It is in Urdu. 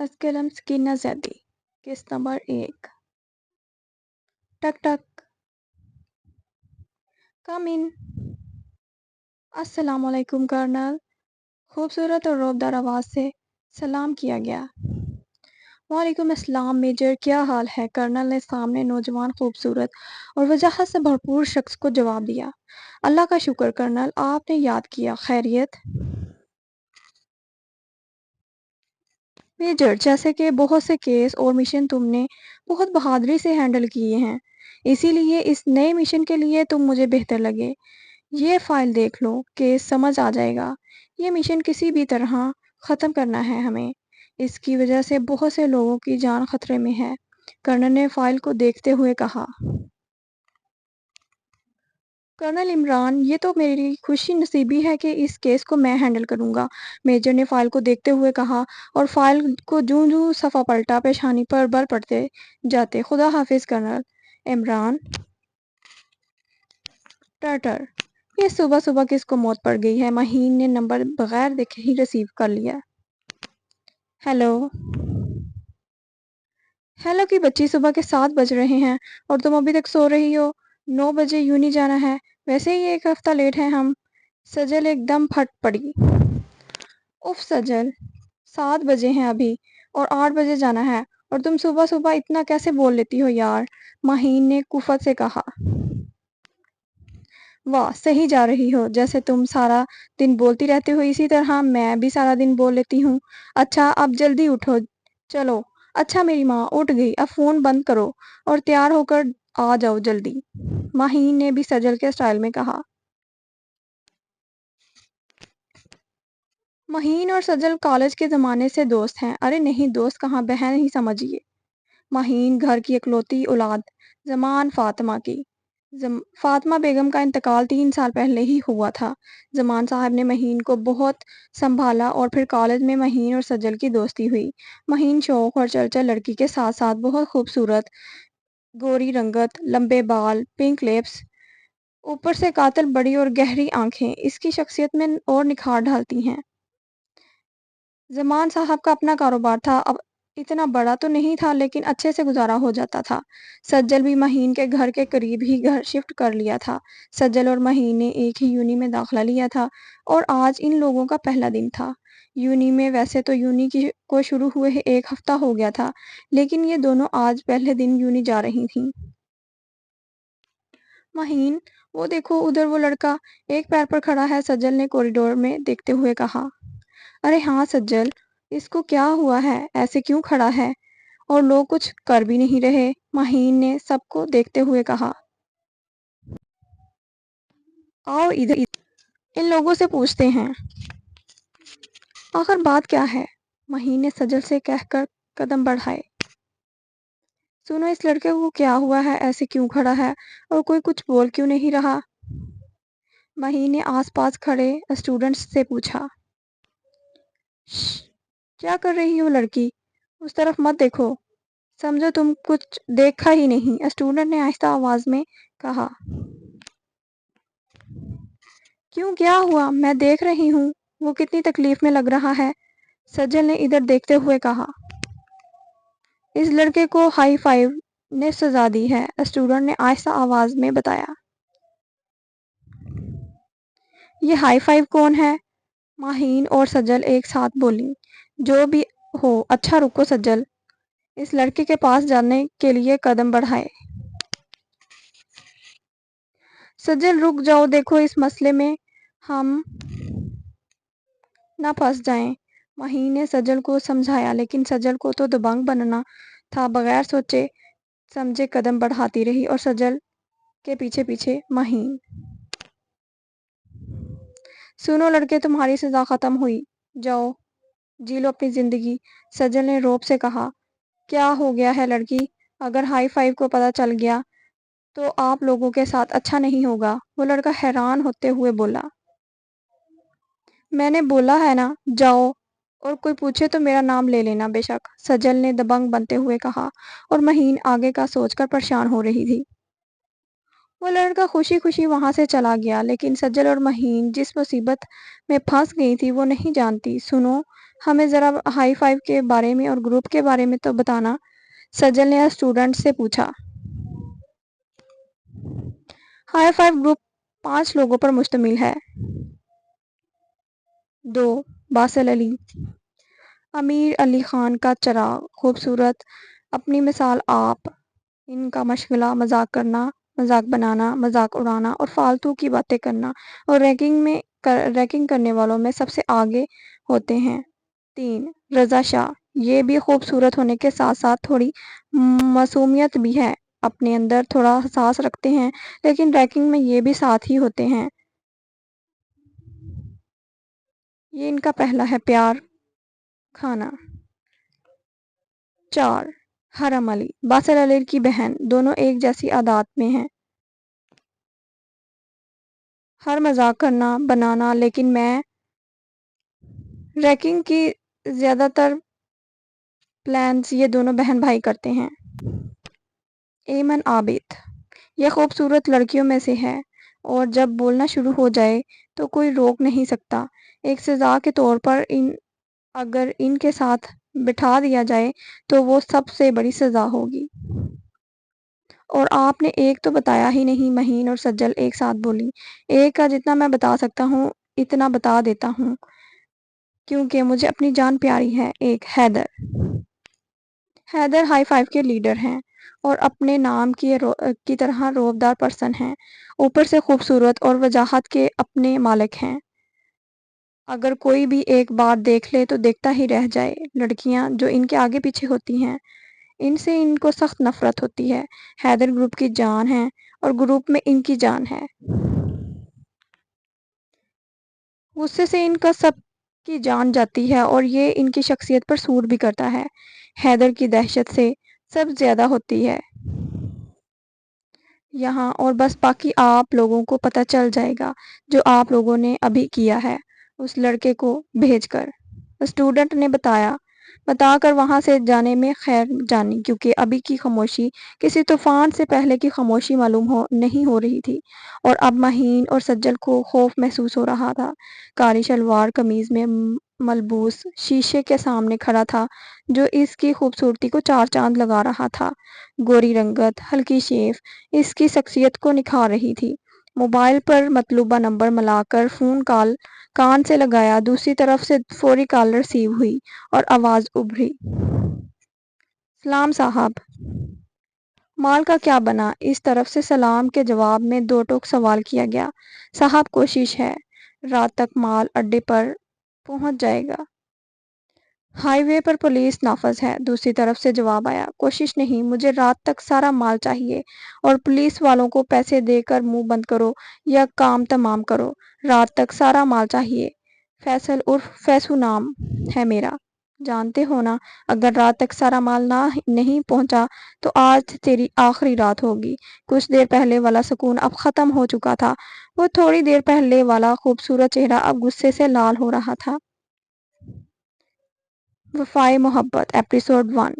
از قلم سکینہ زیدی قسط نمبر 1 ٹک ٹک کم ان السلام علیکم کرنل خوبصورت اور روبدار آواز سے سلام کیا گیا۔ وعلیکم السلام میجر، کیا حال ہے؟ کرنل نے سامنے نوجوان خوبصورت اور وجاہت سے بھرپور شخص کو جواب دیا۔ اللہ کا شکر کرنل، آپ نے یاد کیا، خیریت؟ میجر، جیسے کہ بہت سے کیس اور مشن تم نے بہت بہادری سے ہینڈل کیے ہیں، اسی لیے اس نئے مشن کے لیے تم مجھے بہتر لگے۔ یہ فائل دیکھ لو، کیس سمجھ آ جائے گا۔ یہ مشن کسی بھی طرح ختم کرنا ہے ہمیں، اس کی وجہ سے بہت سے لوگوں کی جان خطرے میں ہے، کرنل نے فائل کو دیکھتے ہوئے کہا۔ کرنل عمران، یہ تو میری خوشی نصیبی ہے کہ اس کیس کو میں ہینڈل کروں گا، میجر نے فائل کو دیکھتے ہوئے کہا، اور فائل کو جوں جوں صفحہ پلٹا پیشانی پر بل پڑتے جاتے۔ خدا حافظ کرنل عمران۔ ٹرٹر، یہ صبح صبح کس کو موت پڑ گئی ہے؟ مہین نے نمبر بغیر دیکھے ہی ریسیو کر لیا۔ ہیلو ہیلو کی بچی، صبح کے 7 بج رہے ہیں اور تم ابھی تک سو رہی ہو؟ 9 بجے یونی جانا ہے، ویسے ہی ایک ہفتہ لیٹ ہیں ہم۔ سجل ایک دم پھٹ پڑی۔ اف سجل، 7 بجے ہیں ابھی اور 8 بجے جانا ہے، اور تم صبح صبح اتنا کیسے بول لیتی ہو یار، مہین نے کفت سے کہا۔ واہ، صحیح جا رہی ہو، جیسے تم سارا دن بولتی رہتے ہو اسی طرح میں بھی سارا دن بول لیتی ہوں۔ اچھا اب جلدی اٹھو چلو۔ اچھا میری ماں اٹھ گئی، اب فون بند کرو اور تیار ہو کر آ جاؤ جلدی، مہین نے بھی سجل کے سٹائل میں کہا۔ مہین اور سجل کالج کے زمانے سے دوست ہیں۔ ارے نہیں دوست کہاں، بہن ہی سمجھیے۔ مہین گھر کی اکلوتی اولاد زمان فاطمہ کی۔ فاطمہ بیگم کا انتقال 3 سال پہلے ہی ہوا تھا۔ زمان صاحب نے مہین کو بہت سنبھالا اور پھر کالج میں مہین اور سجل کی دوستی ہوئی۔ مہین شوخ اور چرچا لڑکی کے ساتھ ساتھ بہت خوبصورت، گوری رنگت، لمبے بال، پنک لپس، اوپر سے قاتل بڑی اور گہری آنکھیں اس کی شخصیت میں اور نکھار ڈالتی ہیں۔ زمان صاحب کا اپنا کاروبار تھا، اب اتنا بڑا تو نہیں تھا لیکن اچھے سے گزارا ہو جاتا تھا۔ سجل بھی مہین کے گھر کے قریب ہی گھر شفٹ کر لیا تھا۔ سجل اور مہین نے ایک ہی یونی میں داخلہ لیا تھا اور آج ان لوگوں کا پہلا دن تھا یونی میں۔ ویسے تو یونی کو شروع ہوئے 1 ہفتہ ہو گیا تھا، لیکن یہ دونوں آج پہلے دن یونی جا رہی تھیں۔ مہین، وہ دیکھو ادھر وہ لڑکا ایک پیر پر کھڑا ہے، سجل نے کوریڈور میں دیکھتے ہوئے کہا۔ ارے ہاں سجل، اس کو کیا ہوا ہے، ایسے کیوں کھڑا ہے، اور لوگ کچھ کر بھی نہیں رہے، مہین نے سب کو دیکھتے ہوئے کہا۔ آؤ ادھر، ان لوگوں سے پوچھتے ہیں آخر بات کیا ہے، مہین نے سجل سے کہہ کر قدم بڑھائے۔ سنو اس لڑکے کو کیا ہوا ہے، ایسے کیوں کھڑا ہے اور کوئی کچھ بول کیوں نہیں رہا، مہین نے آس پاس کھڑے اسٹوڈنٹس سے پوچھا۔ شش، کیا کر رہی ہو لڑکی، اس طرف مت دیکھو، سمجھو تم کچھ دیکھا ہی نہیں، اسٹوڈنٹ نے آہستہ آواز میں کہا۔ کیوں کیا ہوا، میں دیکھ رہی ہوں وہ کتنی تکلیف میں لگ رہا ہے، سجل نے ادھر دیکھتے ہوئے کہا۔ اس لڑکے کو ہائی 5 نے سزا دی ہے، اسٹوڈنٹ نے آہستہ آواز میں بتایا۔ یہ ہائی 5 کون ہے، مہین اور سجل ایک ساتھ بولیں۔ جو بھی ہو، اچھا رکو سجل، اس لڑکے کے پاس جانے کے لیے قدم بڑھائے۔ سجل رک جاؤ، دیکھو اس مسئلے میں ہم نہ پھنس جائیں، مہین نے سجل کو سمجھایا، لیکن سجل کو تو دبنگ بننا تھا، بغیر سوچے سمجھے قدم بڑھاتی رہی اور سجل کے پیچھے پیچھے مہین۔ سنو لڑکے، تمہاری سزا ختم ہوئی، جاؤ جی لو اپنی زندگی، سجل نے روب سے کہا۔ کیا ہو گیا ہے لڑکی، اگر ہائی 5 کو پتہ چل گیا تو آپ لوگوں کے ساتھ اچھا نہیں ہوگا، وہ لڑکا حیران ہوتے ہوئے بولا۔ میں نے بولا ہے نا جاؤ، اور کوئی پوچھے تو میرا نام لے لینا بے شک، سجل نے دبنگ بنتے ہوئے کہا، اور مہین آگے کا سوچ کر پریشان ہو رہی تھی۔ وہ لڑکا خوشی خوشی وہاں سے چلا گیا، لیکن سجل اور مہین جس مصیبت میں پھنس گئی تھی وہ نہیں جانتی۔ سنو، ہمیں ذرا ہائی فائیو کے بارے میں اور گروپ کے بارے میں تو بتانا، سجل نے اسٹوڈنٹ سے پوچھا۔ ہائی فائیو گروپ 5 لوگوں پر مشتمل ہے۔ 2 باسل علی، امیر علی خان کا چراغ، خوبصورت، اپنی مثال آپ، ان کا مشغلہ مذاق کرنا، مذاق بنانا، مذاق اڑانا اور فالتو کی باتیں کرنا، اور ریکنگ کرنے والوں میں سب سے آگے ہوتے ہیں۔ 3 رضا شاہ، یہ بھی خوبصورت ہونے کے ساتھ ساتھ تھوڑی معصومیت بھی ہے، اپنے اندر تھوڑا حساس رکھتے ہیں، لیکن ریکنگ میں یہ بھی ساتھ ہی ہوتے ہیں۔ یہ ان کا پہلا ہے پیار کھانا۔ 4 حرم علی، باسل علی کی بہن، دونوں ایک جیسی عادات میں ہیں، ہر مذاق کرنا بنانا، لیکن میں ریکنگ کی زیادہ تر پلانز یہ دونوں بہن بھائی کرتے ہیں۔ ایمن عابد، یہ خوبصورت لڑکیوں میں سے ہے، اور جب بولنا شروع ہو جائے تو کوئی روک نہیں سکتا۔ ایک سزا کے طور پر اگر ان کے ساتھ بٹھا دیا جائے تو وہ سب سے بڑی سزا ہوگی۔ اور آپ نے ایک تو بتایا ہی نہیں، مہین اور سجل ایک ساتھ بولی۔ ایک کا جتنا میں بتا سکتا ہوں اتنا بتا دیتا ہوں، کیونکہ مجھے اپنی جان پیاری ہے۔ 1 حیدر ہائی فائیو کے لیڈر ہیں اور اپنے نام کی طرح روبدار پرسن ہیں، اوپر سے خوبصورت اور وجاہت کے اپنے مالک ہیں۔ اگر کوئی بھی ایک بار دیکھ لے تو دیکھتا ہی رہ جائے۔ لڑکیاں جو ان کے آگے پیچھے ہوتی ہیں ان سے ان کو سخت نفرت ہوتی ہے۔ حیدر گروپ کی جان ہے اور گروپ میں ان کی جان ہے۔ غصے سے ان کا سب کی جان جاتی ہے اور یہ ان کی شخصیت پر سوٹ بھی کرتا ہے۔ حیدر کی دہشت سے سب زیادہ ہوتی ہے یہاں، اور بس باقی آپ لوگوں کو پتہ چل جائے گا جو آپ لوگوں نے ابھی کیا ہے اس لڑکے کو بھیج کر۔ اسٹوڈنٹ نے بتا کر وہاں سے جانے میں خیر جانی، کیونکہ ابھی کی خاموشی کسی طوفان سے پہلے کی خاموشی معلوم نہیں ہو رہی تھی، اور اب مہین اور سجل کو خوف محسوس ہو رہا تھا۔ کاری شلوار قمیض میں ملبوس شیشے کے سامنے کھڑا تھا جو اس کی خوبصورتی کو 4 چاند لگا رہا تھا۔ گوری رنگت، ہلکی شیف اس کی شخصیت کو نکھار رہی تھی۔ موبائل پر مطلوبہ نمبر ملا کر فون کان سے لگایا، دوسری طرف سے فوری کال ریسیو ہوئی اور آواز ابھری۔ سلام صاحب، مال کا کیا بنا؟ اس طرف سے سلام کے جواب میں 2 ٹوک سوال کیا گیا۔ صاحب کوشش ہے، رات تک مال اڈے پر پہنچ جائے گا۔ ہائی وے پر پولیس نافذ ہے، دوسری طرف سے جواب آیا۔ کوشش نہیں، مجھے رات تک سارا مال چاہیے، اور پولیس والوں کو پیسے دے کر منہ بند کرو یا کام تمام کرو۔ رات تک سارا مال چاہیے۔ فیصل عرف فیصو نام ہے میرا، جانتے ہو نا، اگر رات تک سارا مال نہیں پہنچا تو آج تیری آخری رات ہوگی۔ کچھ دیر پہلے والا سکون اب ختم ہو چکا تھا، وہ تھوڑی دیر پہلے والا خوبصورت چہرہ اب غصے سے لال ہو رہا تھا۔ وفائے محبت، ایپیسوڈ 1۔